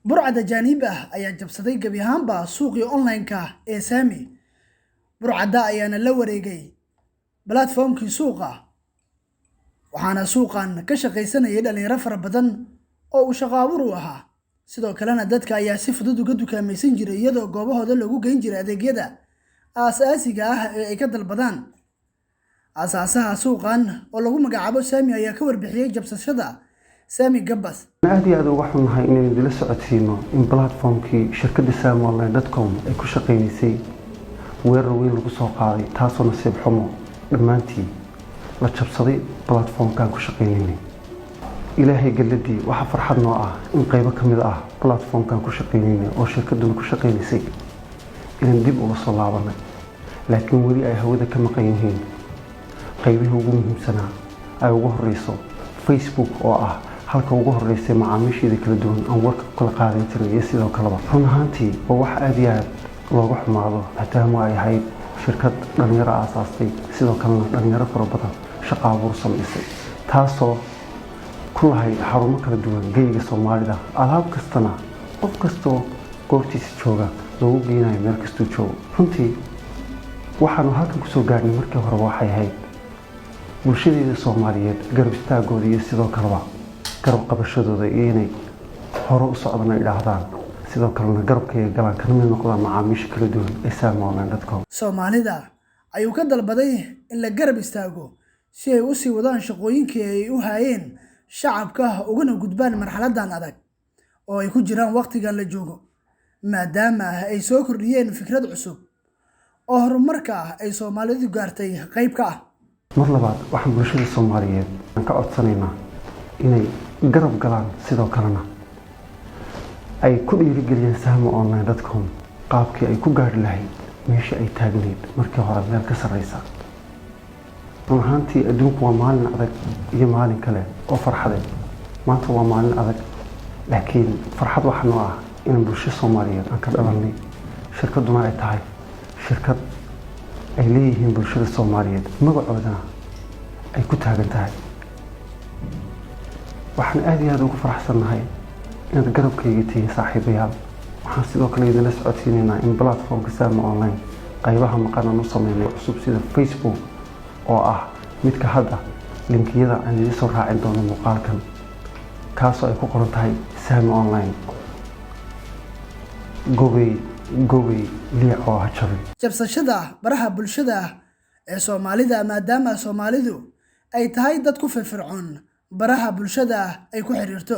burcad ajaanib ah ayaa jabsaday gebi ahaanba suuqii online-ka ee Saami. Burcadda ayaana la wareegay platformkii suuqa, waxaana suuqan ka shaqaysanayay dhalinyaro fara badan oo uu shaqo abuur u ahaa. Sidoo kalena dadka ayaa si fudud uga dukaamaysan jiray iyadoo goobahooda lagu geyn jiray adeegyada aasaasiga ah ee ay ka dalbadaan. Asaasaha suuqan oo lagu magacaabo Saami ayaa ka warbixiyay jabsashada Saami Gabas. aad iyo aad uga xunahay inaynu dila socodsiino in platformkii shirkadda samonline.com ay ku shaqaynaysay weerar weyn lagu soo qaaday, taasoo nasiib xumo dhammaantii la jabsaday platformkan ku shaqaynaynay. ilaahay galadii waxa farxad noo ah in qaybo ka mid ah platformkan ku shaqaynaynay oo shirkadduna ku shaqaynaysay inaan dib uga soo laabanay, laakiin weli ay hawada ka maqan yihiin qaybihii ugu muhiimsanaa ay ugu horeyso Facebook oo ah halka ugu horeysay macaamiisheeda kala duwan aan warka kala qaadan jiray iyo sidoo kaleba run ahaantii waa wax aad iyo aad looga xumaado maadaama ay ahayd shirkad dhalinyaro aasaastay, sidoo kalena dhalinyaro fara badan shaqo abuur samaysay, taasoo ku lahayd xarumo kala duwan geyiga Soomaalida. alaab kastana qof kastoo goobtiisa jooga loogu geynayo meel kastuu joogo. runtii waxaanu halkan kusoo gaarnay markii hore waxay ahayd bulshadeeda Soomaaliyeed garab istaagooda iyo sidoo kaleba garab qabashadooda iyo inay hore u socdaan ay dhaahdaan, sidoo kalena garabkay galaan kana mid noqdaan macaamiisha kala duwan ee samonline.com. Soomaalida ayuu ka dalbaday in la garab istaago si ay u sii wadaan shaqooyinkii ay u hayeen shacabka ugana gudbaan marxaladan adag oo ay ku jiraan waqtigan la joogo, maadaama ay soo kordhiyeen fikrad cusub oo horumarka ay Soomaalidu gaartay qayb ka ah. mar labaad waxaan bulshada Soomaaliyeed ka codsanaynaa inay garab galaan, sidoo kalena ay ku dhiirigeliyaan samonline.com qaabkii ay ku gaari lahayd meeshii ay taagneyd markii hore meel ka sarreysa. run ahaantii adduunku waa maalin adag iyo maalin kale oo farxadeed. maanta waa maalin adag, laakiin farxad waxaa noo ah inaan bulsho Soomaaliyeed aan ka dhalanay, shirkadduna ay tahay shirkad ay leeyihiin bulshada Soomaaliyeed, magacoodana ay ku taagan tahay. waxaan aad iyo aad ugu faraxsanahay inaad garabkayga tihiin saaxiibayaal. waxaan sidoo kale idinla socodsiinaynaa in platformka Saami Online qaybaha maqan aan u sameynay cusub sida Facebook oo ah midka hadda linkiyada aan idin soo raacin doono muuqaalkan, kaasoo ay ku qoran tahay Saami Online gobey liic oo ha jabin. Jabsashada baraha bulshada ee Soomaalida, maadaama Soomaalidu ay tahay dad ku firfircoon baraha bulshada ay ku xiriirto.